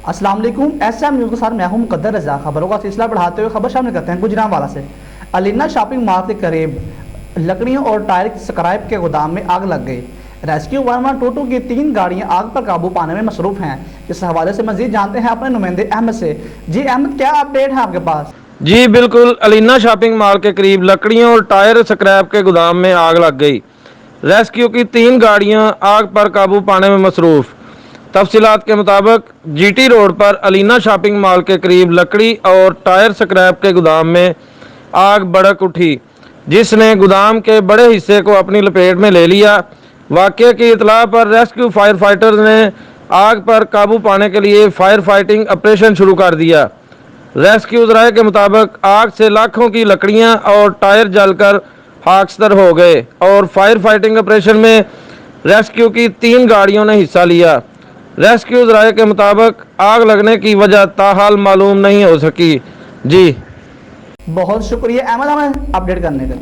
अस्सलाम वालेकुम। SM news के साथ मैं हूं मुकद्दर रज़ा। खबरों का सिलसिला बढ़ाते हुए खबर शामिल करते हैं गुजरांवाला से। अलीना शॉपिंग मॉल के करीब लकड़ियों और टायर की स्क्रैप के गोदाम में आग लग गई। रेस्क्यू 1122 की 3 गाड़ियां आग पर काबू पाने में मसरूफ हैं। इस हवाले से मजीद जानते हैं अपने नुमाइंदे अहमद से। जी अहमद, क्या अपडेट है आपके पास? जी बिल्कुल, अलीना शॉपिंग मॉल के करीब लकड़ियों और टायर स्क्रैप के गोदाम में आग लग गई। रेस्क्यू की 3 गाड़ियां आग पर काबू पाने में मसरूफ। तफसीलात के मुताबिक GT रोड पर अलीना शॉपिंग मॉल के करीब लकड़ी और टायर स्क्रैप के गोदाम में आग भड़क उठी, जिसने गोदाम के बड़े हिस्से को अपनी लपेट में ले लिया। वाक़ये की इतला पर रेस्क्यू फायर फाइटर्स ने आग पर काबू पाने के लिए फायर फाइटिंग ऑपरेशन शुरू कर दिया। रेस्क्यू ज़राए के मुताबिक आग से लाखों की लकड़ियां और टायर जलकर खाकसतर हो गए और फायर फाइटिंग ऑपरेशन में रेस्क्यू की 3 गाड़ियों ने हिस्सा लिया। रेस्क्यू ज़राए के मुताबिक आग लगने की वजह ताहाल मालूम नहीं हो सकी। जी बहुत शुक्रिया अहमद हमें अपडेट करने का।